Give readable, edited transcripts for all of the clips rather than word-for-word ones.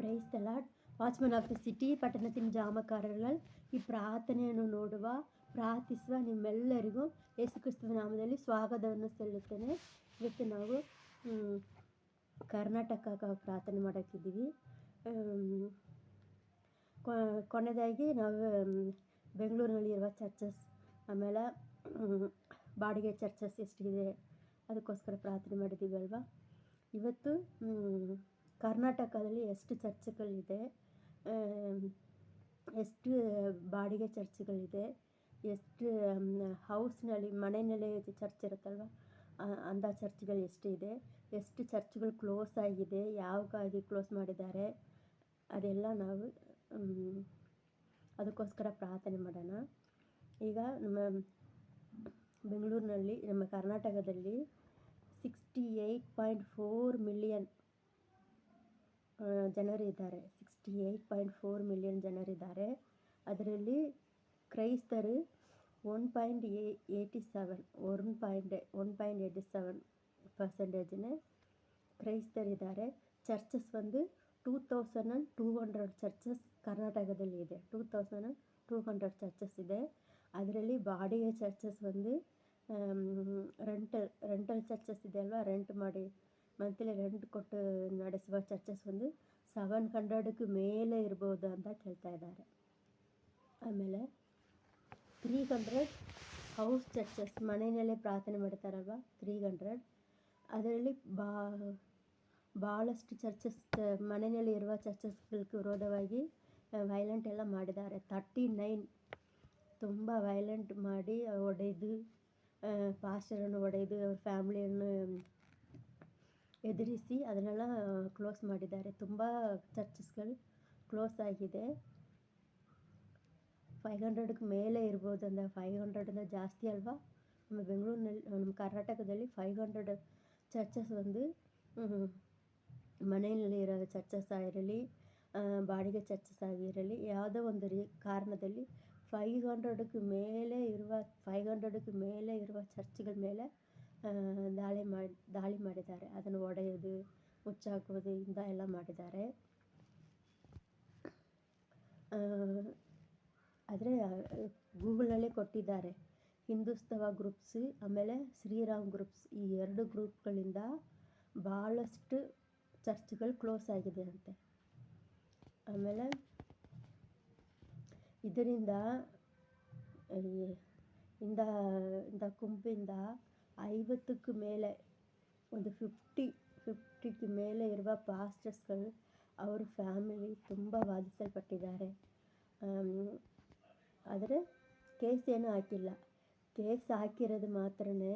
Praise the lord. Watchman of the city, ಪಟ್ಟಣದ ಜಾಮಕಾರರು ಈ ಪ್ರಾರ್ಥನೆಯನ್ನು ನೋಡುವ ಪ್ರಾರ್ಥಿಸುವ ನಿಮ್ಮೆಲ್ಲರಿಗೂ ಯೇಸು ಕ್ರಿಸ್ತನ ನಾಮದಲ್ಲಿ ಸ್ವಾಗತವನ್ನು ಸಲ್ಲುತ್ತೇನೆ. ಇವತ್ತು ನಾವು ಕರ್ನಾಟಕ ಪ್ರಾರ್ಥನೆ ಮಾಡೋಕ್ಕಿದ್ದೀವಿ. ಕೊನೆಯದಾಗಿ ನಾವು ಬೆಂಗಳೂರಿನಲ್ಲಿರುವ ಚರ್ಚಸ್, ಆಮೇಲೆ ಬಾಡಿಗೆ ಚರ್ಚಸ್ ಎಷ್ಟಿದೆ ಅದಕ್ಕೋಸ್ಕರ ಪ್ರಾರ್ಥನೆ ಮಾಡಿದ್ದೀವಿ ಅಲ್ವಾ. ಇವತ್ತು ಕರ್ನಾಟಕದಲ್ಲಿ ಎಷ್ಟು ಚರ್ಚ್ಗಳಿದೆ, ಎಷ್ಟು ಬಾಡಿಗೆ ಚರ್ಚ್ಗಳಿದೆ, ಎಷ್ಟು ಹೌಸ್ನಲ್ಲಿ ಮನೆಯಲ್ಲೇ ಚರ್ಚ್ ಇರುತ್ತಲ್ವ ಅಂಥ ಚರ್ಚ್ಗಳು ಎಷ್ಟಿದೆ, ಎಷ್ಟು ಚರ್ಚ್ಗಳು ಕ್ಲೋಸ್ ಆಗಿದೆ, ಯಾವಾಗಾಗಿ ಕ್ಲೋಸ್ ಮಾಡಿದ್ದಾರೆ, ಅದೆಲ್ಲ ನಾವು ಅದಕ್ಕೋಸ್ಕರ ಪ್ರಾರ್ಥನೆ ಮಾಡೋಣ. ಈಗ ನಮ್ಮ ಬೆಂಗಳೂರಿನಲ್ಲಿ, ನಮ್ಮ ಕರ್ನಾಟಕದಲ್ಲಿ 68.4 ಮಿಲಿಯನ್ ಜನರಿದ್ದಾರೆ. 68.4 ಮಿಲಿಯನ್ ಜನರಿದ್ದಾರೆ. ಅದರಲ್ಲಿ ಕ್ರೈಸ್ತರು 1.87% ಕ್ರೈಸ್ತರಿದ್ದಾರೆ. ಚರ್ಚಸ್ ಒಂದು 2200 ಚರ್ಚಸ್ ಕರ್ನಾಟಕದಲ್ಲಿ ಇದೆ. 2200 ಚರ್ಚಸ್ ಇದೆ. ಅದರಲ್ಲಿ ಬಾಡಿಗೆ ಚರ್ಚಸ್ ಒಂದು ರೆಂಟಲ್ ಚರ್ಚಸ್ ಇದೆ ಅಲ್ವಾ, ರೆಂಟ್ ಮಾಡಿ ಮಂತ್ಲಿ ರೆಂಟ್ ಕೊಟ್ಟು ನಡೆಸುವ ಚರ್ಚಸ್ ಒಂದು 700ಕ್ಕೂ ಮೇಲೆ ಇರ್ಬೋದು ಅಂತ ಕೇಳ್ತಾ ಇದ್ದಾರೆ. ಆಮೇಲೆ 300 ಹೌಸ್ ಚರ್ಚಸ್, ಮನೆಯಲ್ಲೇ ಪ್ರಾರ್ಥನೆ ಮಾಡ್ತಾರಲ್ವ, 300. ಅದರಲ್ಲಿ ಭಾಳಷ್ಟು ಚರ್ಚಸ್, ಮನೆಯಲ್ಲಿ ಇರುವ ಚರ್ಚಸ್ಗಳಿಗೆ ವಿರೋಧವಾಗಿ ವೈಲೆಂಟ್ ಎಲ್ಲ ಮಾಡಿದ್ದಾರೆ. 39 ತುಂಬ ವೈಲೆಂಟ್ ಮಾಡಿ ಹೊಡೆದು, ಪಾಸ್ಟರನ್ನು ಹೊಡೆದು, ಅವ್ರ ಫ್ಯಾಮ್ಲಿಯನ್ನು ಎದುರಿಸಿ ಅದನ್ನೆಲ್ಲ ಕ್ಲೋಸ್ ಮಾಡಿದ್ದಾರೆ. ತುಂಬ ಚರ್ಚಸ್ಗಳು ಕ್ಲೋಸ್ ಆಗಿದೆ. 500ಕ್ಕೆ ಮೇಲೆ ಇರ್ಬೋದು ಅಂದ, 500 ಜಾಸ್ತಿ ಅಲ್ವಾ. ನಮ್ಮ ಬೆಂಗಳೂರಿನಲ್ಲಿ, ನಮ್ಮ ಕರ್ನಾಟಕದಲ್ಲಿ 500 ಚರ್ಚಸ್ ಒಂದು ಮನೆಯಲ್ಲಿ ಇರೋ ಚರ್ಚಸ್ ಆಗಿರಲಿ, ಬಾಡಿಗೆ ಚರ್ಚಸ್ ಆಗಿರಲಿ, ಯಾವುದೋ ಒಂದು ಕಾರಣದಲ್ಲಿ 500ಕ್ಕೂ ಮೇಲೆ ಇರುವ ಚರ್ಚ್ಗಳ ಮೇಲೆ ದಾಳಿ ಮಾಡಿದ್ದಾರೆ. ಅದನ್ನು ಒಡೆಯೋದು, ಮುಚ್ಚಾಕೋದು ಇಂಥ ಎಲ್ಲ ಮಾಡಿದ್ದಾರೆ. ಆದರೆ ಗೂಗಲಲ್ಲೇ ಕೊಟ್ಟಿದ್ದಾರೆ. ಹಿಂದುಸ್ತವ ಗ್ರೂಪ್ಸ್, ಆಮೇಲೆ ಶ್ರೀರಾಮ್ ಗ್ರೂಪ್ಸ್, ಈ 2 ಗ್ರೂಪ್ಗಳಿಂದ ಭಾಳಷ್ಟು ಚರ್ಚ್ಗಳು ಕ್ಲೋಸ್ ಆಗಿದೆ ಅಂತೆ. ಆಮೇಲೆ ಇದರಿಂದ ಇಂದ ಗುಂಪಿಂದ 50ಕ್ಕೂ ಮೇಲೆ, ಒಂದು 50ಕ್ಕೂ ಮೇಲೆ ಇರುವ ಪಾಸ್ಟರ್ಸ್ಗಳು, ಅವ್ರ ಫ್ಯಾಮಿಲಿ ತುಂಬ ಬಾಧಿಸಲ್ಪಟ್ಟಿದ್ದಾರೆ. ಆದರೆ ಕೇಸ್ ಏನೂ ಹಾಕಿಲ್ಲ. ಕೇಸ್ ಹಾಕಿರೋದು 42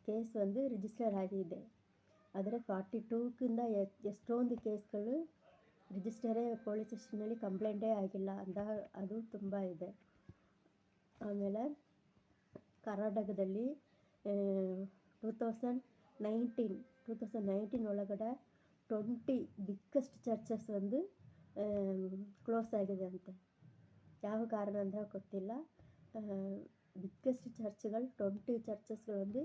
ಕೇಸ್ ಒಂದು ರಿಜಿಸ್ಟರ್ ಆಗಿದೆ. ಆದರೆ 42ಕ್ಕಿಂತ ಎಷ್ಟೊಂದು ಕೇಸ್ಗಳು ರಿಜಿಸ್ಟರೇ, ಪೊಲೀಸ್ ಸ್ಟೇಷನಲ್ಲಿ ಕಂಪ್ಲೇಂಟೇ ಆಗಿಲ್ಲ ಅಂತ, ಅದು ತುಂಬ ಇದೆ. ಆಮೇಲೆ ಕರ್ನಾಟಕದಲ್ಲಿ 2019 ಒಳಗಡೆ 20 ಬಿಗ್ಗೆಸ್ಟ್ ಚರ್ಚಸ್ ಒಂದು ಕ್ಲೋಸ್ ಆಗಿದೆ ಅಂತೆ. ಯಾವ ಕಾರಣ ಅಂದರೆ ಗೊತ್ತಿಲ್ಲ. ಬಿಗ್ಗೆಸ್ಟ್ ಚರ್ಚ್ಗಳು 20 ಚರ್ಚಸ್ಗಳೊಂದು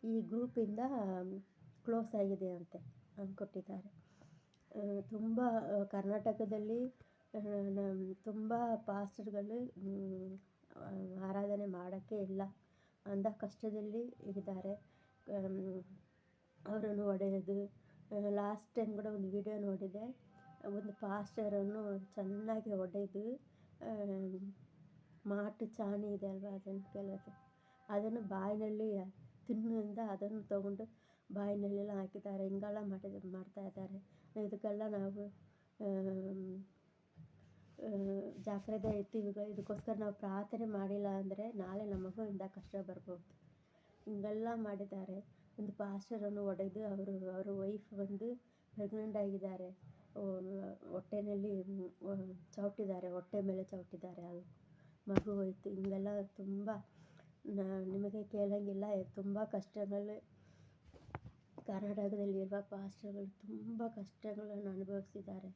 ಈ ಗ್ರೂಪಿಂದ ಕ್ಲೋಸ್ ಆಗಿದೆ ಅಂತೆ ಅಂದ್ಕೊಟ್ಟಿದ್ದಾರೆ. ತುಂಬ ಕರ್ನಾಟಕದಲ್ಲಿ ತುಂಬ ಪಾಸ್ಟರ್ಗಳು ಆರಾಧನೆ ಮಾಡೋಕ್ಕೆ ಇಲ್ಲ ಅಂಥ ಕಷ್ಟದಲ್ಲಿ ಇದ್ದಾರೆ. ಅವರನ್ನು ಹೊಡೆಯೋದು, ಲಾಸ್ಟ್ ಟೈಮ್ ಕೂಡ ಒಂದು ವಿಡಿಯೋ ನೋಡಿದೆ, ಒಂದು ಪಾಸ್ಟರನ್ನು ಚೆನ್ನಾಗಿ ಹೊಡೆದು, ಮಾಟು ಚಾಣಿ ಇದೆ ಅಲ್ವಾ, ಅದನ್ನು ಬಾಯಿನಲ್ಲಿ ತಿನ್ನಿಂದ ಅದನ್ನು ತೊಗೊಂಡು ಬಾಯಿನಲ್ಲೆಲ್ಲ ಹಾಕಿದ್ದಾರೆ. ಹಿಂಗೆಲ್ಲ ಮಾಡ್ತಾ ಇದ್ದಾರೆ. ಇದಕ್ಕೆಲ್ಲ ನಾವು ಜಾಗ್ರತೆ ಇರ್ತೀವಿ. ಇದಕ್ಕೋಸ್ಕರ ನಾವು ಪ್ರಾರ್ಥನೆ ಮಾಡಿಲ್ಲ ಅಂದರೆ ನಾಳೆ ನಮಗೂ ಇಂಥ ಕಷ್ಟ ಬರ್ಬೋದು. ಹಿಂಗೆಲ್ಲ ಮಾಡಿದ್ದಾರೆ. ಒಂದು ಪಾಸ್ಟರನ್ನು ಹೊಡೆದು, ಅವ್ರ ವೈಫ್ ಬಂದು ಪ್ರೆಗ್ನೆಂಟ್ ಆಗಿದ್ದಾರೆ, ಹೊಟ್ಟೆನಲ್ಲಿ ಚೌಟಿದ್ದಾರೆ, ಹೊಟ್ಟೆ ಮೇಲೆ ಚೌಟಿದ್ದಾರೆ, ಅದು ಮಗು ಹೋಯ್ತು. ಹಿಂಗೆಲ್ಲ ತುಂಬ ನಿಮಗೆ ಕೇಳೋಂಗಿಲ್ಲ. ತುಂಬ ಕಷ್ಟಗಳು ಕರ್ನಾಟಕದಲ್ಲಿರುವ ಪಾಸ್ಟರ್ಗಳು ತುಂಬ ಕಷ್ಟಗಳನ್ನು ಅನುಭವಿಸಿದ್ದಾರೆ.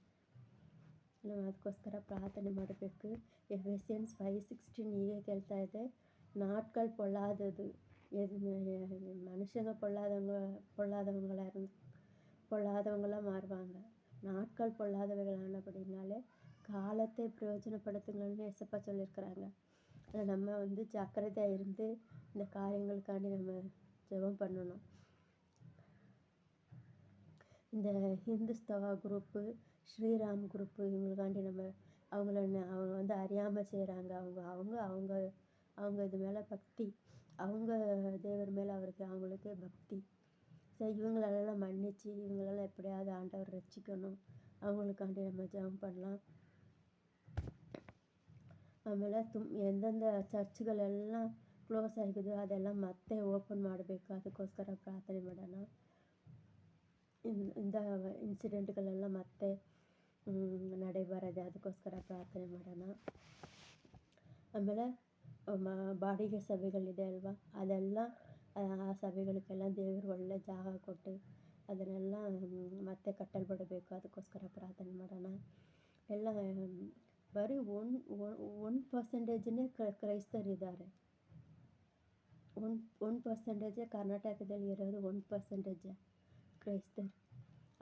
ನಾವು ಅದಕ್ಕೋಸ್ಕರ ಪ್ರಾರ್ಥನೆ ಮಾಡಬೇಕು. ಎಫೆಸಿಯನ್ಸ್ 5:16 ಹೀಗೆ ಕೇಳ್ತಾ ಇದೆ, ನಾಟ್ಗಳು ಪೊಳ್ಳಾದದು, மனுஷங்க பொல்லாதவங்களாக மாறுவாங்க. நாட்கள் பொல்லாதவைகளானபடினாலே காலத்தை பிரயோஜனப்படுத்துங்கள்னு ஏசப்பா சொல்லியிருக்கிறாங்க. அதில் நம்ம ஜாக்கிரதையாக இருந்து இந்த காரியங்களுக்காண்டி நம்ம ஜெபம் பண்ணணும். இந்த ஹிந்துஸ்தவா குரூப்பு, ஸ்ரீராம் குரூப்பு இவங்களுக்காண்டி அவங்க அறியாமல் செய்கிறாங்க. அவங்க இது மேலே பக்தி, அவங்க தேவர் மேலே அவங்களுக்கு பக்தி. ஸோ இவங்களெல்லாம் மன்னித்து இவங்களெல்லாம் எப்படியாவது ஆண்டவர் ரட்சிக்கணும். அவங்களுக்காண்டி நம்ம ஜெபம் பண்ணலாம். ಆಮೇಲೆ ಎಂದೆಂದ ಚರ್ಚ್ಗಳು ಎಲ್ಲ ಕ್ಲೋಸ್ ಆಗಿದ್ದು ಅದೆಲ್ಲ ಮತ್ತೆ ಓಪನ್ ಮಾಡಬೇಕು, ಅದಕ್ಕೋಸ್ಕರ ಪ್ರಾರ್ಥನೆ ಮಾಡೋಣ. ಇಂಥ ಇನ್ಸಿಡೆಂಟ್ಗಳೆಲ್ಲ ಮತ್ತೆ ನಡೆಯಬಾರದೆ, ಅದಕ್ಕೋಸ್ಕರ ಪ್ರಾರ್ಥನೆ ಮಾಡೋಣ. ಆಮೇಲೆ ಬಾಡಿಗೆ ಸಭೆಗಳಿದೆ ಅಲ್ವಾ, ಅದೆಲ್ಲ ಆ ಸಭೆಗಳಿಗೆಲ್ಲ ದೇವರು ಒಳ್ಳೆ ಜಾಗ ಕೊಟ್ಟು ಅದನ್ನೆಲ್ಲ ಮತ್ತೆ ಕಟ್ಟಲ್ಪಡಬೇಕು, ಅದಕ್ಕೋಸ್ಕರ ಪ್ರಾರ್ಥನೆ ಮಾಡೋಣ. ಎಲ್ಲ ಬರೀ 1% ಕ್ರೈಸ್ತರಿದ್ದಾರೆ. 1% ಕರ್ನಾಟಕದಲ್ಲಿ ಇರೋದು 1% ಕ್ರೈಸ್ತರು.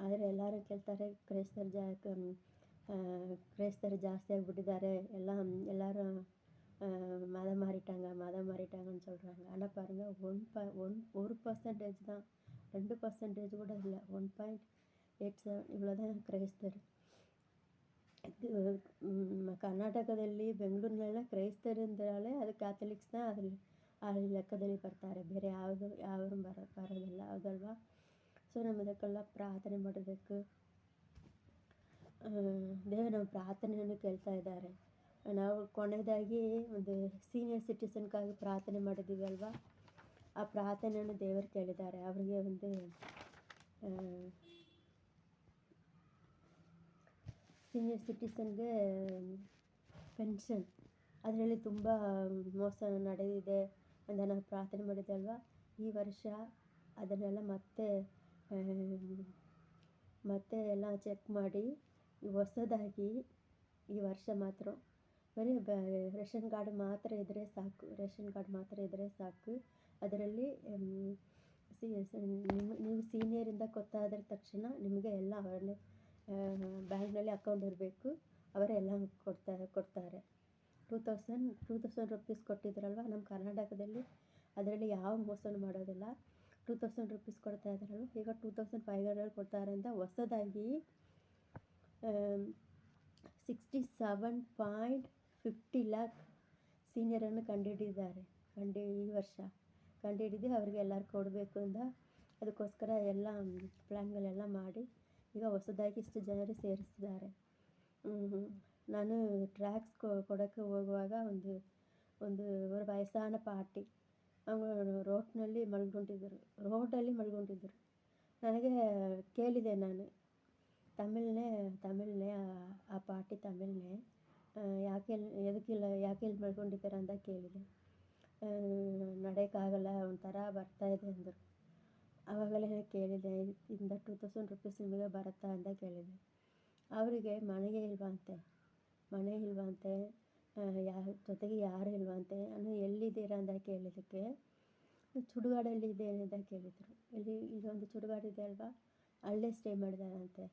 ಆದರೆ ಎಲ್ಲರೂ ಕೇಳ್ತಾರೆ ಕ್ರೈಸ್ತರು ಜಾಸ್ತಿ ಆಗಿಬಿಟ್ಟಿದ್ದಾರೆ, ಎಲ್ಲರೂ மதம் மாறிட்டாங்கன்னு சொல்கிறாங்க. ஆனால் பாருங்கள், 1% தான், 2% கூட இல்லை, 1.87 இவ்வளோதான் கிரைஸ்தர். ಕರ್ನಾಟಕದಲ್ಲಿ ಬೆಂಗಳೂರಿನೆಲ್ಲ ಕ್ರೈಸ್ತರು ಅಂತಾಳೆ, ಅದು ಕ್ಯಾಥಲಿಕ್ಸ್ தான் ಅಲ್ಲಿ ಲೆಕ್ಕದಲ್ಲಿ ಬರ್ತಾರೆ, ಬೇರೆ ಯಾರು ಬರೋದಿಲ್ಲ, ಹೌದಲ್ವಾ? ಸೊ ನಮ್ಮ ಇದಕ್ಕೆಲ್ಲ ಪ್ರಾರ್ಥನೆ ಮಾಡಬೇಕು. ದೇವರು ನಮ್ಮ ಪ್ರಾರ್ಥನೆಯನ್ನು ಕೇಳ್ತಾ ಇದ್ದಾರೆ. ನಾವು ಕೊನೆಯದಾಗಿ ಒಂದು ಸೀನಿಯರ್ ಸಿಟಿಸನ್ಗಾಗಿ ಪ್ರಾರ್ಥನೆ ಮಾಡಿದ್ದೀವಿ ಅಲ್ವಾ, ಆ ಪ್ರಾರ್ಥನೆಯನ್ನು ದೇವರು ಕೇಳಿದ್ದಾರೆ. ಅವರಿಗೆ ಸೀನಿಯರ್ ಸಿಟಿಸನ್ಗೆ ಪೆನ್ಷನ್ ಅದರಲ್ಲಿ ತುಂಬ ಮೋಸ ನಡೆದಿದೆ ಅಂತ ನಾವು ಪ್ರಾರ್ಥನೆ ಮಾಡಿದ್ದಲ್ವ. ಈ ವರ್ಷ ಅದನ್ನೆಲ್ಲ ಮತ್ತೆ ಎಲ್ಲ ಚೆಕ್ ಮಾಡಿ ಹೊಸದಾಗಿ ಈ ವರ್ಷ ಮಾತ್ರ ಬರೀ ರೇಷನ್ ಕಾರ್ಡ್ ಮಾತ್ರ ಇದ್ದರೆ ಸಾಕು. ಅದರಲ್ಲಿ ನೀವು ಸೀನಿಯರಿಂದ ಗೊತ್ತಾದ ತಕ್ಷಣ ನಿಮಗೆ ಎಲ್ಲ ಅವರನ್ನೇ ಬ್ಯಾಂಕ್ನಲ್ಲಿ ಅಕೌಂಟ್ ಇರಬೇಕು, ಅವರೇ ಎಲ್ಲ ಕೊಡ್ತಾರೆ. 2000 ರುಪೀಸ್ ಕೊಟ್ಟಿದ್ರಲ್ವ ನಮ್ಮ ಕರ್ನಾಟಕದಲ್ಲಿ, ಅದರಲ್ಲಿ ಯಾವ ಮೋಸನೂ ಮಾಡೋದಿಲ್ಲ. 2000 ರುಪೀಸ್ ಕೊಡ್ತಾ ಇದ್ದಾರಲ್ವ, ಈಗ 2500 ಕೊಡ್ತಾರೆ ಅಂತ ಹೊಸದಾಗಿ 67.50 lakh ಸೀನಿಯರನ್ನು ಕಂಡುಹಿಡಿದಿದ್ದಾರೆ. ಈ ವರ್ಷ ಕಂಡುಹಿಡಿದು ಅವ್ರಿಗೆ ಎಲ್ಲರೂ ಕೊಡಬೇಕು ಅಂತ, ಅದಕ್ಕೋಸ್ಕರ ಎಲ್ಲ ಪ್ಲ್ಯಾನ್ಗಳೆಲ್ಲ ಮಾಡಿ ಈಗ ಹೊಸದಾಗಿ ಇಷ್ಟು ಜನರು ಸೇರಿಸಿದ್ದಾರೆ. ನಾನು ಟ್ಯಾಕ್ಸ್ ಕೊಡೋಕ್ಕೆ ಹೋಗುವಾಗ ಒಂದು ವಯಸ್ಸಾದ ಪಾರ್ಟಿ ರೋಡಲ್ಲಿ ಮಲ್ಕೊಂಡಿದ್ದರು. ನನಗೆ ಕೇಳಿದೆ, ನಾನು ತಮಿಳ್ನೇ ಆ ಪಾರ್ಟಿ ತಮಿಳ್ನೇ, ಯಾಕೆ ಇಲ್ಲಿ ಮಲ್ಕೊಂಡಿದ್ದಾರೆ ಅಂತ ಕೇಳಿದೆ. ನಡೆಯೋಕ್ಕಾಗಲ್ಲ, ಒಂಥರ ಬರ್ತಾಯಿದೆ ಅಂದರು. ಆವಾಗಲೇ ಕೇಳಿದೆ, ಇಂದ 2000 ರುಪೀಸ್ ನಿಮಗೆ ಬರುತ್ತಾ ಅಂತ ಕೇಳಿದೆ. ಅವರಿಗೆ ಮನೆ ಇಲ್ವಂತೆ, ಜೊತೆಗೆ ಯಾರು ಇಲ್ವಂತೆ. ನಾನು ಎಲ್ಲಿದ್ದೀರಾ ಅಂತ ಕೇಳಿದ್ದಕ್ಕೆ ಸುಡುಗಾಡಲ್ಲಿ ಇದೆ ಅಂತ ಕೇಳಿದರು. ಇಲ್ಲೊಂದು ಸುಡುಗಾಡು ಇದೆ ಅಲ್ವಾ, ಅಲ್ಲೇ ಸ್ಟೇ ಮಾಡಿದಾರಂತೆ.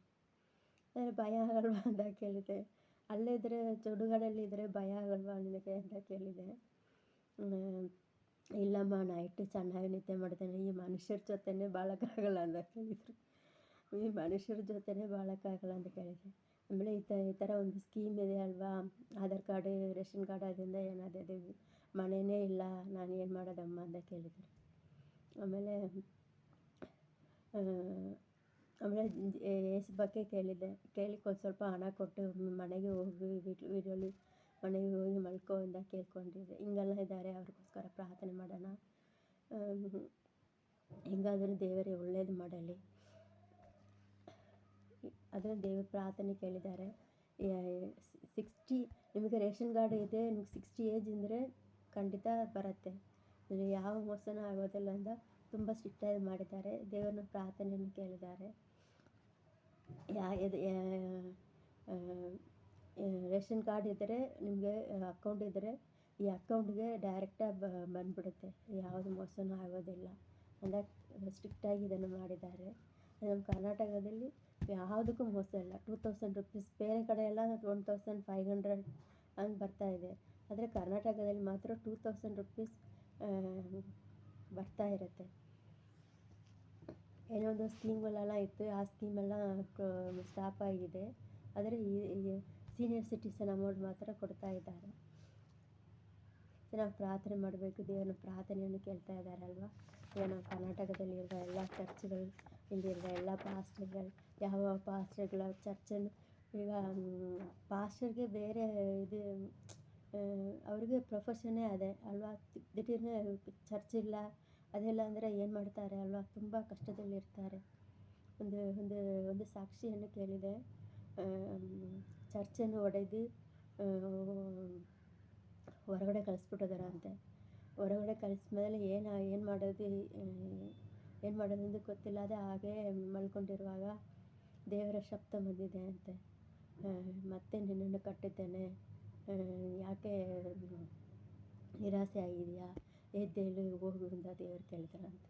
ಭಯ ಆಗಲ್ವಾ ಅಂತ ಕೇಳಿದೆ. ಅಲ್ಲಿದ್ದರೆ ಸುಡುಗಾಡಲ್ಲಿದ್ದರೆ ಭಯ ಆಗಲ್ವಾ ನಿನಗೆ ಅಂತ ಕೇಳಿದೆ. ಇಲ್ಲಮ್ಮ, ನೈಟು ಚೆನ್ನಾಗಿ ನಿದ್ದೆ ಮಾಡ್ತೇನೆ, ಈ ಮನುಷ್ಯರ ಜೊತೆನೇ ಬಾಳೋಕ್ಕಾಗಲ್ಲ ಅಂತ ಕೇಳಿದರು. ಆಮೇಲೆ ಈ ಥರ ಒಂದು ಸ್ಕೀಮ್ ಇದೆ ಅಲ್ವಾ, ಆಧಾರ್ ಕಾರ್ಡು, ರೇಷನ್ ಕಾರ್ಡ್, ಅದರಿಂದ ಏನಾದರೂ ಮನೆಯೇ ಇಲ್ಲ, ನಾನು ಏನು ಮಾಡೋದಮ್ಮ ಅಂತ ಕೇಳಿದರು. ಆಮೇಲೆ ಏಸು ಬಗ್ಗೆ ಕೇಳಿದ್ದೆ. ಒಂದು ಸ್ವಲ್ಪ ಹಣ ಕೊಟ್ಟು ಮನೆಗೆ ಹೋಗಿ ಮಲ್ಕೋ ಅಂತ ಕೇಳ್ಕೊಂಡಿದ್ದೆ. ಹಿಂಗೆಲ್ಲ ಇದ್ದಾರೆ, ಅವ್ರಿಗೋಸ್ಕರ ಪ್ರಾರ್ಥನೆ ಮಾಡೋಣ. ಹೆಂಗಾದರೂ ದೇವರೇ ಒಳ್ಳೇದು ಮಾಡಲಿ. ಅದನ್ನು ದೇವ್ರ ಪ್ರಾರ್ಥನೆ ಕೇಳಿದ್ದಾರೆ. 60 ನಿಮಗೆ ರೇಷನ್ ಕಾರ್ಡ್ ಇದೆ, ನಿಮಗೆ 60 ಏಜ್ ಇದ್ದರೆ ಖಂಡಿತ ಬರುತ್ತೆ, ಯಾವ ಮೋಸನೂ ಆಗೋದಿಲ್ಲ ಅಂತ ತುಂಬ ಸ್ಟ್ರಿಕ್ಟಾಗಿ ಮಾಡಿದ್ದಾರೆ. ದೇವರನ್ನ ಪ್ರಾರ್ಥನೆಯನ್ನು ಕೇಳಿದ್ದಾರೆ. ರೇಷನ್ ಕಾರ್ಡ್ ಇದ್ದರೆ, ನಿಮಗೆ ಅಕೌಂಟ್ ಇದ್ದರೆ ಈ ಅಕೌಂಟ್ಗೆ ಡೈರೆಕ್ಟಾಗಿ ಬಂದ್ಬಿಡುತ್ತೆ, ಯಾವುದು ಮೋಸನೂ ಆಗೋದಿಲ್ಲ. ಅಂದರೆ ಸ್ಟ್ರಿಕ್ಟಾಗಿ ಇದನ್ನು ಮಾಡಿದ್ದಾರೆ. ನಮ್ಮ ಕರ್ನಾಟಕದಲ್ಲಿ ಯಾವುದಕ್ಕೂ ಮೋಸ ಇಲ್ಲ. 2000 ರುಪೀಸ್, ಬೇರೆ ಕಡೆ ಎಲ್ಲ 1500 ಹಂಗೆ ಬರ್ತಾಯಿದೆ. ಆದರೆ ಕರ್ನಾಟಕದಲ್ಲಿ ಮಾತ್ರ 2000 ರುಪೀಸ್ ಬರ್ತಾ ಇರುತ್ತೆ. ಏನೋ ಒಂದು ಸ್ಕೀಮ್ಗಳೆಲ್ಲ ಇತ್ತು, ಆ ಸ್ಕೀಮೆಲ್ಲ ಸ್ಟಾಪ್ ಆಗಿದೆ. ಆದರೆ ಈ ಸೀನಿಯರ್ ಸಿಟಿಸನ್ ಅಮೌಂಟ್ ಮಾತ್ರ ಕೊಡ್ತಾ ಇದ್ದಾರೆ. ನಾವು ಪ್ರಾರ್ಥನೆ ಮಾಡಬೇಕು, ದೇವರನ್ನ ಪ್ರಾರ್ಥನೆಯನ್ನು ಕೇಳ್ತಾ ಇದ್ದಾರಲ್ವ. ಈಗ ನಾವು ಕರ್ನಾಟಕದಲ್ಲಿರುವ ಎಲ್ಲ ಚರ್ಚ್ಗಳು, ಇಲ್ಲಿರುವ ಎಲ್ಲ ಪಾಸ್ಟರ್ಗಳು, ಯಾವ ಪಾಸ್ಟರ್ಗಳ ಚರ್ಚನ್ನು ಈಗ ಪಾಸ್ಟರ್ಗೆ ಬೇರೆ ಇದು ಅವ್ರಿಗೆ ಪ್ರೊಫೆಷನ್ನೇ ಅದೇ ಅಲ್ವಾ. ದಿಢೀರ್ನೆ ಚರ್ಚ್ ಇಲ್ಲ ಅದೆಲ್ಲ ಅಂದರೆ ಏನು ಮಾಡ್ತಾರೆ ಅಲ್ವಾ, ತುಂಬ ಕಷ್ಟದಲ್ಲಿರ್ತಾರೆ. ಒಂದು ಒಂದು ಒಂದು ಸಾಕ್ಷಿಯನ್ನು ಕೇಳಿದೆ. ಚರ್ಚನ್ನು ಒಡೆದು ಹೊರಗಡೆ ಕಳಿಸ್ಬಿಟ್ಟಿದಾರಂತೆ. ಹೊರಗಡೆ ಕಳಿಸ್ಮೇಲೆ ಏನು ಮಾಡೋದು ಅಂತ ಗೊತ್ತಿಲ್ಲ. ಅದೇ ಹಾಗೇ ಮಲ್ಕೊಂಡಿರುವಾಗ ದೇವರ ಶಬ್ದ ಬಂದಿದೆ ಅಂತೆ. ಮತ್ತೆ ನಿನ್ನನ್ನು ಕಟ್ಟಿದ್ದೇನೆ, ಯಾಕೆ ನಿರಾಸೆ ಆಗಿದೆಯಾ, ಎದ್ದೇಳು ಹೋಗು ಅಂತ ದೇವರು ಕೇಳಿದ್ರಂತೆ.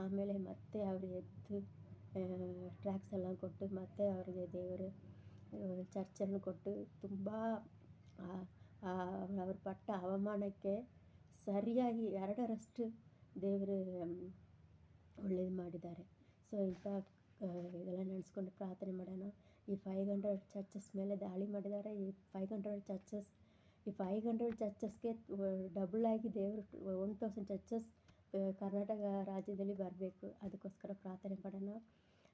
ಆಮೇಲೆ ಮತ್ತೆ ಅವರು ಎದ್ದು ಟ್ರ್ಯಾಕ್ಸ್ ಎಲ್ಲ ಕೊಟ್ಟು ಮತ್ತೆ ಅವರಿಗೆ ದೇವರು ಚರ್ಚನ್ನು ಕೊಟ್ಟು ತುಂಬ ಅವರು ಪಟ್ಟ ಅವಮಾನಕ್ಕೆ ಸರಿಯಾಗಿ 2ರಷ್ಟು ದೇವರು ಒಳ್ಳೇದು ಮಾಡಿದ್ದಾರೆ. ಸೊ ಇದೆಲ್ಲ ನೆನೆಸ್ಕೊಂಡು ಪ್ರಾರ್ಥನೆ ಮಾಡೋಣ. ಈ 500 ಚರ್ಚಸ್ ಮೇಲೆ ದಾಳಿ ಮಾಡಿದ್ದಾರೆ. ಈ 500 ಚರ್ಚಸ್ಗೆ ಡಬಲ್ ದೇವರು 1000 ಚರ್ಚಸ್ ಕರ್ನಾಟಕ ರಾಜ್ಯದಲ್ಲಿ ಬರಬೇಕು. ಅದಕ್ಕೋಸ್ಕರ ಪ್ರಾರ್ಥನೆ ಮಾಡೋಣ.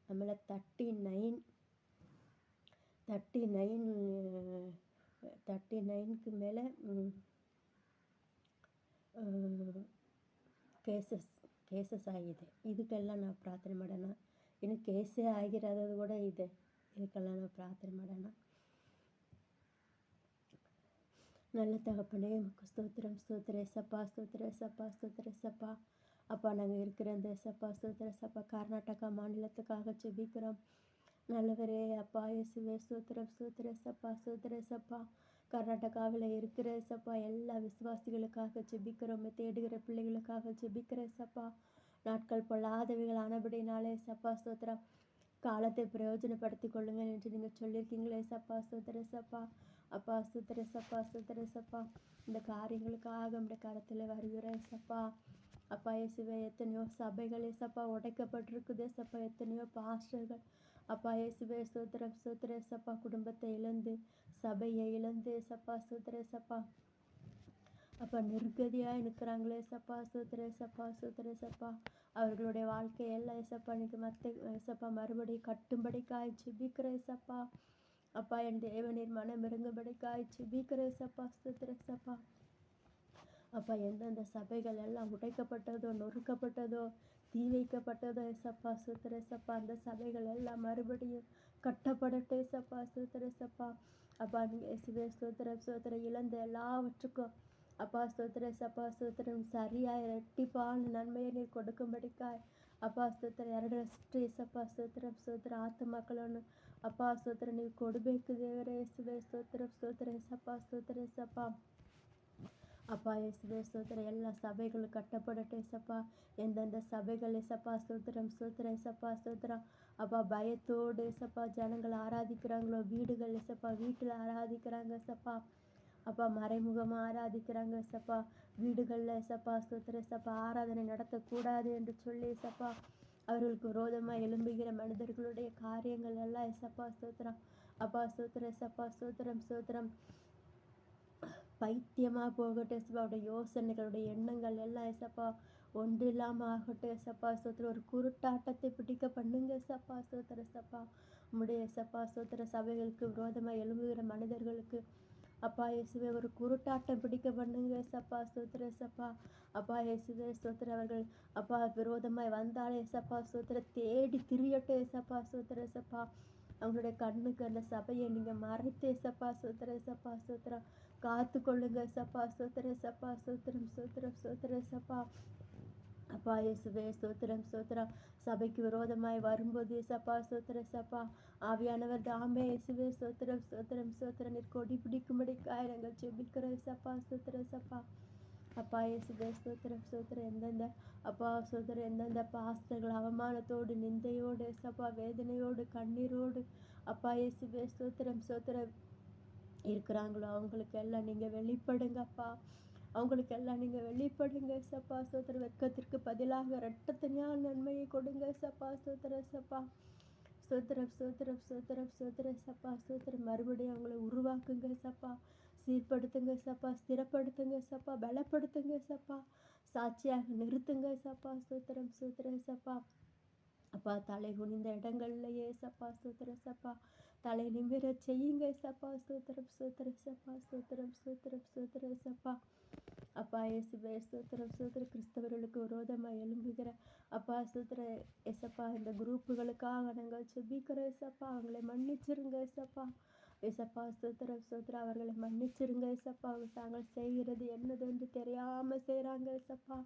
ಆಮೇಲೆ 39 ಮೇಲೆ ಕೇಸಸ್ ಆಗಿದೆ. ಇದಕ್ಕೆಲ್ಲ ನಾವು ಪ್ರಾರ್ಥನೆ ಮಾಡೋಣ. ಇನ್ನು ಕೇಸೇ ಆಗಿರೋದು ಕೂಡ ಇದೆ. ಇದಕ್ಕೆಲ್ಲ ನಾವು ಪ್ರಾರ್ಥನೆ ಮಾಡೋಣ. நல்ல தகப்பனே, உமக்கு ஸ்தோத்திரம். ஏசப்பா, ஏசப்பா. அப்பா, நாங்கள் இருக்கிற அந்த ஏசப்பா கர்நாடகா மாநிலத்துக்காக ஜெபிக்கிறோம். நல்லவரே அப்பா இயேசுவே, ஸ்தோத்திரம் ஏசப்பா. கர்நாடகாவில் இருக்கிற ஏசப்பா எல்லா விசுவாசிகளுக்காக ஜெபிக்கிறோம். தேடுகிற பிள்ளைகளுக்காக ஜெபிக்கிற ஏசப்பா. நாட்கள் பொல்லாதவைகள் ஆனபடினாலே ஏசப்பா ஸ்தோத்திரம். காலத்தை பிரயோஜனப்படுத்தி கொள்ளுங்கள் என்று நீங்கள் சொல்லியிருக்கீங்களே ஏசப்பா. ஏசப்பா. அப்பா ஏசப்பா. இந்த காரியங்களுக்காக நம்முடைய கரத்தில் வருகிற ஏசப்பா. அப்பா இயேசுவே, எத்தனையோ சபைகள் ஏசப்பா உடைக்கப்பட்டிருக்குது ஏசப்பா. எத்தனையோ பாஸ்டர்கள் அப்பா இயேசுவே, ஸ்தோத்திரம் ஏசப்பா, குடும்பத்தை இழந்து சபையை இழந்து ஏசப்பா. ஏசப்பா. அப்பா நிர்கதியாக நிற்கிறாங்களே ஏசப்பா. ஏசப்பா. அவர்களுடைய வாழ்க்கையெல்லாம் ஏசப்பா இன்னைக்கு ஏசப்பா மறுபடியும் கட்டும்படிக்காய் ஜெபிக்கிற ஏசப்பா. அப்பா என் தேவனீர் மனம் இறங்கும்படிக்காய் ஜெபிக்கிற ஏசப்பா. ஏசப்பா. அப்பா எந்தெந்த சபைகள் எல்லாம் உடைக்கப்பட்டதோ, நொறுக்கப்பட்டதோ, தீ வைக்கப்பட்டதோ ஏசப்பா. ஏசப்பா. அந்த சபைகள் எல்லாம் மறுபடியும் கட்டப்படட்டும் ஏசப்பா. ஏசப்பா. அப்பா இயேசுவே, ஸ்தோத்திரம் இழந்த எல்லாவற்றுக்கும் அப்பா ஏசப்பா. சரியாய் இரட்டிப்பான நன்மையை நீர் கொடுக்கும்படிக்காய் அப்பா 2ರಷ್ಟು ಏಸಪ್ಪ. ಆತ್ಮಮಕ್ಕಳನ್ನು ಅಪ್ಪ ನೀವು ಕೊಡಬೇಕು ದೇವರೇ ಯೇಸುವೆ. ಏಸಪ್ಪ. அப்பா இயேசுவே, எல்லா சபைகளும் கட்டப்படட்டும் ஏசப்பா. எந்தெந்த சபைகள் ஏசப்பா. ஏசப்பா. அப்பா பயத்தோடு ஏசப்பா ஜனங்கள் ஆராதிக்கிறாங்களோ, வீடுகள் ஏசப்பா வீட்டில் ஆராதிக்கிறாங்க ஏசப்பா. அப்பா மறைமுகமாக ஆராதிக்கிறாங்க ஏசப்பா. வீடுகளில் ஏசப்பா. ஏசப்பா ஆராதனை நடத்தக்கூடாது என்று சொல்லி ஏசப்பா அவர்களுக்கு விரோதமாக எழும்புகிற மனிதர்களுடைய காரியங்கள் எல்லாம் ஏசப்பா. அப்பா ஏசப்பா. பைத்தியமாக போகட்டும் ஏசப்பா. அவருடைய யோசனைகளுடைய எண்ணங்கள் எல்லாம் ஏசப்பா ஒன்று இல்லாமல் ஆகட்டும் ஏசப்பா. ஒரு குருட்டாட்டத்தை பிடிக்க பண்ணுங்க ஏசப்பா. ஏசப்பா. உம்முடைய ஏசப்பா சபைகளுக்கு விரோதமாக எழும்புகிற மனிதர்களுக்கு அப்பா இயேசுவே ஒரு குருட்டாட்டம் பிடிக்க பண்ணுங்க ஏசப்பா. ஏசப்பா. அப்பா இயேசுவே, அவர்கள் அப்பா விரோதமாய் வந்தாலே ஏசப்பா. தேடி திரியட்டும் ஏசப்பா. ஏசப்பா. அவங்களுடைய கண்ணுக்கு அந்த சபையை நீங்கள் மறைத்து ஏசப்பா. ஏசப்பா. காத்து கொள்ளுங்க ஏசப்பா. ஏசப்பா. ஏசப்பா. அப்பா இயேசுவே ஸ்தோத்திரம் ஸ்தோத்திரம். சபைக்கு விரோதமாய் வரும்போது ஏசப்பா ஸ்தோத்திரம் ஏசப்பா. ஆவியானவர் தாமே இயேசுவே ஸ்தோத்திரம் ஸ்தோத்திரம் ஸ்தோத்திரம். நீர் கொடி பிடிக்கும்படிக்காய் நாங்கள் ஜெபிக்கிறோம் ஏசப்பா ஸ்தோத்திரம் ஏசப்பா. அப்பா இயேசுவே ஸ்தோத்திரம் ஸ்தோத்திரம். எந்தெந்த அப்பா ஸ்தோத்திரம் எந்தெந்த பாஸ்தர்கள் அவமானத்தோடு நிந்தையோடு ஏசப்பா வேதனையோடு கண்ணீரோடு அப்பா இயேசுவே ஸ்தோத்திரம் ஸ்தோத்திரம் இருக்கிறாங்களோ அவங்களுக்கு எல்லாம் நீங்கள் வெளிப்படுங்கப்பா. அவங்களுக்கு எல்லாம் நீங்கள் வெளிப்படுங்க ஏசப்பா ஸ்தோத்திரம். வெட்கத்திற்கு பதிலாக இரட்டத்தனையான நன்மையை கொடுங்க ஏசப்பா ஸ்தோத்திரம் ஏசப்பா. ஸ்தோத்திரம் ஸ்தோத்திரம் ஸ்தோத்திரம் ஸ்தோத்திரம் ஏசப்பா ஸ்தோத்திரம். மறுபடியும் அவங்களை உருவாக்குங்க ஏசப்பா. சீர்படுத்துங்க ஏசப்பா. ஸ்திரப்படுத்துங்க ஏசப்பா. பலப்படுத்துங்க ஏசப்பா. சாட்சியாக நிறுத்துங்க ஏசப்பா ஸ்தோத்திரம் ஸ்தோத்திரம் ஏசப்பா. அப்பா தலை குனிந்த இடங்கள்லையே ஏசப்பா ஸ்தோத்திரம் ஏசப்பா. தலை நிமிர செய்யுங்க ஏசப்பா ஸ்தோத்திரம் ஸ்தோத்திரம் ஏசப்பா ஸ்தோத்திரம் ஸ்தோத்திரம் ஸ்தோத்திரம் ஏசப்பா. அப்பா இயேசுவே ஸ்தோத்திரம் ஸ்தோத்திரம். கிறிஸ்தவர்களுக்கு விரோதமாக எழும்புகிற அப்பா ஸ்தோத்திர ஏசப்பா இந்த குரூப்புகளுக்காக நாங்கள் ஜெபிக்கிறோம் ஏசப்பா. அவங்களை மன்னிச்சிருங்க ஏசப்பா. ஏசப்பா ஸ்தோத்திரம் ஸ்தோத்திரம். அவர்களை மன்னிச்சிருங்க ஏசப்பா. அவங்க தாங்கள் செய்கிறது என்னது என்று தெரியாமல் செய்கிறாங்க ஏசப்பா.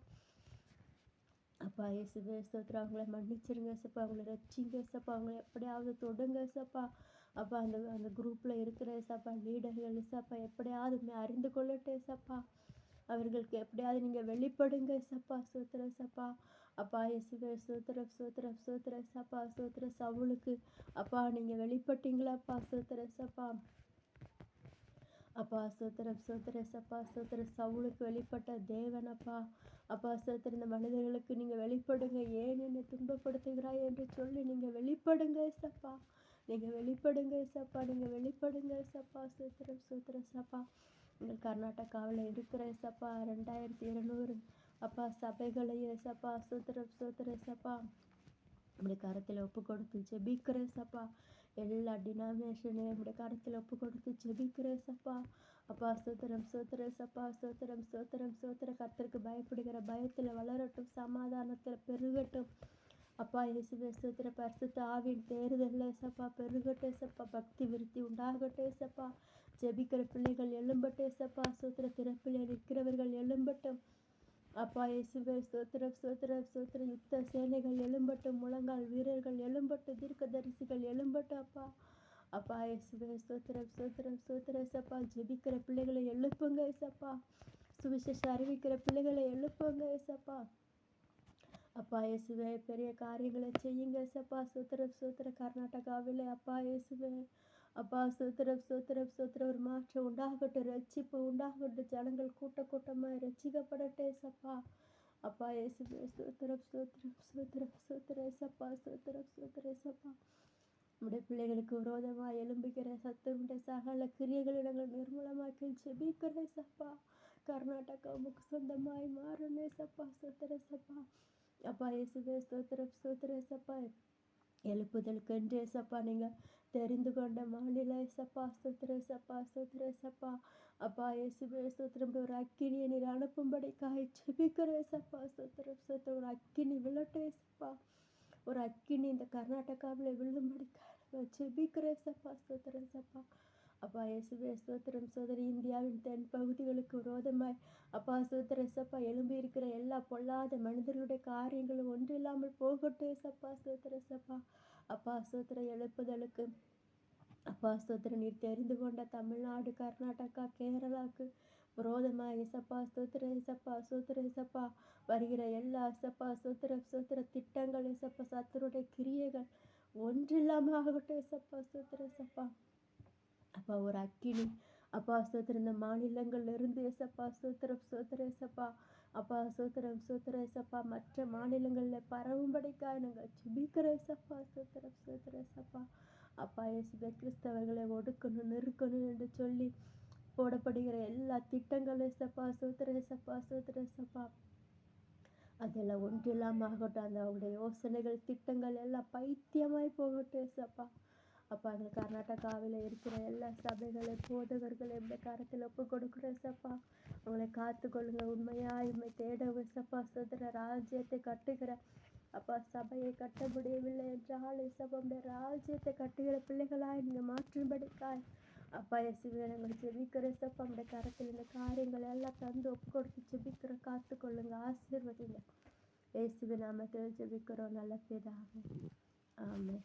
அப்பா இயேசுவே ஸ்தோத்திரம். அவங்கள மன்னிச்சிருங்க ஏசப்பா. அவங்கள ரட்சிங்க ஏசப்பா. அவங்கள எப்படியாவது தொடுங்க ஏசப்பா. அப்பா அந்த அந்த குரூப்பில் இருக்கிற ஏசப்பா லீடர்கள் ஏசப்பா எப்படியாவது அறிந்து கொள்ளட்டும் ஏசப்பா. அவர்களுக்கு எப்படியாவது நீங்கள் வெளிப்படுங்க ஏசப்பா ஸ்தோத்திரம் ஏசப்பா. அப்பா இயேசுவே ஸ்தோத்திரம் ஸ்தோத்திரம் ஸ்தோத்திரம் ஏசப்பா ஸ்தோத்திரம். சவுலுக்கு அப்பா நீங்கள் வெளிப்பட்டீங்களாப்பா ஸ்தோத்திரம் ஏசப்பா. அப்பா ஸ்தோத்திரம் ஸ்தோத்திரம் ஏசப்பா ஸ்தோத்திரம். சவுலுக்கு வெளிப்பட்ட தேவனப்பா. அப்பா ஸ்தோத்திரம். இந்த மனிதர்களுக்கு நீங்கள் வெளிப்படுங்க. ஏன் என்னை துன்பப்படுத்துகிறாய் என்று சொல்லி நீங்கள் வெளிப்படுங்க ஏசப்பா. நீங்கள் வெளிப்படுங்க ஏசப்பா. நீங்கள் வெளிப்படுங்க ஏசப்பா ஸ்தோத்திரம் ஸ்தோத்திரம் ஏசப்பா. எங்கள் கர்நாடகாவில் இருக்கிற ஏசப்பா 2200 அப்பா சபைகளை ஏசப்பா ஸ்தோத்திரம் ஸ்தோத்திரம் ஏசப்பா. நம்முடைய கரத்தில் ஒப்பு கொடுத்து ஜெபிக்கிற ஏசப்பா. எல்லா டினாமினேஷனையும் நம்முடைய கரத்தில் ஒப்பு கொடுத்து ஜெபிக்கிற ஏசப்பா. அப்பா ஸ்தோத்திரம் ஸ்தோத்திரம் ஏசப்பா ஸ்தோத்திரம் ஸ்தோத்திரம் ஸ்தோத்திரம். கர்த்தருக்கு பயப்படுகிற பயத்தில் வளரட்டும். சமாதானத்தில் பெருகட்டும். அப்பா இயேசுவே ஸ்தோத்திரம். பரிசுத்த ஆவியின் தேறுதல் ஏசப்பா பெருகட்டும் ஏசப்பா. பக்தி விருத்தி உண்டாகட்டும் ஏசப்பா. ஜெபிக்கிற பிள்ளைகள் எழும்பட்டும் ஏசப்பா ஸ்தோத்திரம். திறப்பில் இருக்கிறவர்கள் எழும்பட்டும். அப்பா இயேசுவே ஸ்தோத்திரம் ஸ்தோத்திரம் ஸ்தோத்திரம். யுத்த சேனைகள் எழும்பட்டும். முழங்கால் வீரர்கள் எழும்பட்டும். தீர்க்கதரிசிகள் எழும்பட்டும் அப்பா. அப்பா இயேசுவே ஸ்தோத்திரம் ஸ்தோத்திரம் ஸ்தோத்திரம் ஏசப்பா. ஜெபிக்கிற பிள்ளைகளை எழுப்புங்க ஏசப்பா. சுவிசேஷம் அறிவிக்கிற பிள்ளைகளை எழுப்புங்க ஏசப்பா. அப்பா இயேசுவே பெரிய காரியங்களை செய்யுங்க ஏசப்பா ஸ்தோத்திரம் ஸ்தோத்திரம். கர்நாடகாவில் அப்பா இயேசுவே அப்பா ஸ்தோத்திரம் ஸ்தோத்திரம் ஸ்தோத்திரம். ஒரு மாற்றம் உண்டாகட்டும். ரட்சிப்பு உண்டாகட்டும். ஜனங்கள் கூட்டமாக ரட்சிக்கப்படட்டும் ஏசப்பா. அப்பா இயேசுவே ஸ்தோத்திரம் ஸ்தோத்திரம் ஸ்தோத்திரம் ஸ்தோத்திரம் ஏசப்பா ஸ்தோத்திரம் ஸ்தோத்திரம் ஏசப்பா. நம்முடைய பிள்ளைகளுக்கு விரோதமாக எழும்புகிற சத்துருடைய சகல கிரியைகளை நாங்கள் நிர்மூலமாக்கி ஜெபிக்கிற ஏசப்பா. கர்நாடகாவுக்கு சொந்தமாய் மாறணும் ஏசப்பா ஸ்தோத்திரம் ஏசப்பா. அப்பா இயேசுவே ஸ்தோத்திரம் ஸ்தோத்திரம் ஏசப்பா. எழுப்புதலுக்கென்று ஏசப்பா நீங்கள் தெரிந்து கொண்ட மாநில ஏசப்பா ஸ்தோத்திரம் ஏசப்பா ஸ்தோத்திரம் ஏசப்பா. அப்பா இயேசுவே ஸ்தோத்திரம். ஒரு அக்கினியை நீர் அனுப்பும்படிக்காய் ஜெபிக்கிற ஏசப்பா ஸ்தோத்திரம் ஸ்தோத்திரம். ஒரு அக்கினி விழட்டும் ஏசப்பா. ஒரு அக்கினி இந்த கர்நாடகாவில் விழும்படிக்காய் ஜெபிக்கிற ஏசப்பா ஸ்தோத்திரம் ஏசப்பா. அப்பா இயேசுவே ஸ்தோத்திரம் சோதரி. இந்தியாவின் தென் பகுதிகளுக்கு விரோதமாய் அப்பா ஸ்தோத்திரம் ஏசப்பா எழும்பி இருக்கிற எல்லா பொல்லாத மனிதர்களுடைய காரியங்களும் ஒன்றில்லாமல் போகட்டும் ஏசப்பா ஸ்தோத்திரம் ஏசப்பா. அப்பா ஸ்தோத்திரம் எழுப்புதலுக்கு அப்பா ஸ்தோத்திரம் நீர் தெரிந்து கொண்ட தமிழ்நாடு கர்நாடகா கேரளாவுக்கு விரோதமாக ஏசப்பா ஸ்தோத்திரம் ஏசப்பா ஸ்தோத்திரம் ஏசப்பா. வருகிற எல்லா ஏசப்பா ஸ்தோத்திரம் ஸ்தோத்திர திட்டங்கள் ஏசப்பா சத்துருடைய கிரியைகள் ஒன்றில்லாமல் ஆகட்டும் ஏசப்பா ஸ்தோத்திரம் ஏசப்பா. அப்பா ஒரு அக்கினி அப்பா ஸ்தோத்திரம் இந்த மாநிலங்கள்ல இருந்து ஏசப்பா ஸ்தோத்திரம் ஸ்தோத்திரம் ஏசப்பா. அப்பா ஸ்தோத்திரம் ஸ்தோத்திரம் ஏசப்பா. மற்ற மாநிலங்களில் பரவும்படிக்காய் நாங்கள் ஜெபிக்கிற ஏசப்பா ஸ்தோத்திரம் ஸ்தோத்திரம் ஏசப்பா. அப்பா இயேசுவே கிறிஸ்தவர்களை ஒடுக்கணும் நிறுக்கணும் என்று சொல்லி போடப்படுகிற எல்லா திட்டங்களும் ஏசப்பா ஸ்தோத்திரம் ஏசப்பா ஸ்தோத்திரம் ஏசப்பா. அதெல்லாம் ஒன்றில்லாமல் ஆகட்டும். அந்த அவங்களுடைய யோசனைகள் திட்டங்கள் எல்லாம் பைத்தியமாய் போகட்டும் ஏசப்பா. அப்பா அந்த கர்நாடகாவில் இருக்கிற எல்லா சபைகளை போதகர்களை இந்த கரத்தில் ஒப்பு கொடுக்குற ஏசப்பா. அவங்களை காத்துக்கொள்ளுங்க. உண்மையாய் உண்மை தேட ஏசப்பா ஸ்தோத்திர. ராஜ்யத்தை கட்டுகிற அப்பா சபையை கட்ட முடியவில்லை என்றால் ஏசப்பா உடைய ராஜ்யத்தை கட்டுகிற பிள்ளைகளாய் நீங்கள் மாற்றும்படிக்காய் அப்பா இயேசுவே நாங்கள் ஜெபிக்கிற ஏசப்பா. உடைய கரத்தில் இந்த காரியங்கள் எல்லாம் தந்து ஒப்பு கொடுத்து ஜெபிக்கிற காத்துக்கொள்ளுங்க. ஆசீர்வதிங்க. ಯೇಸುವಿನ ನಾಮத்தில் ஜெபிக்கிறோம் நல்ல பிதாவே ஆமென்.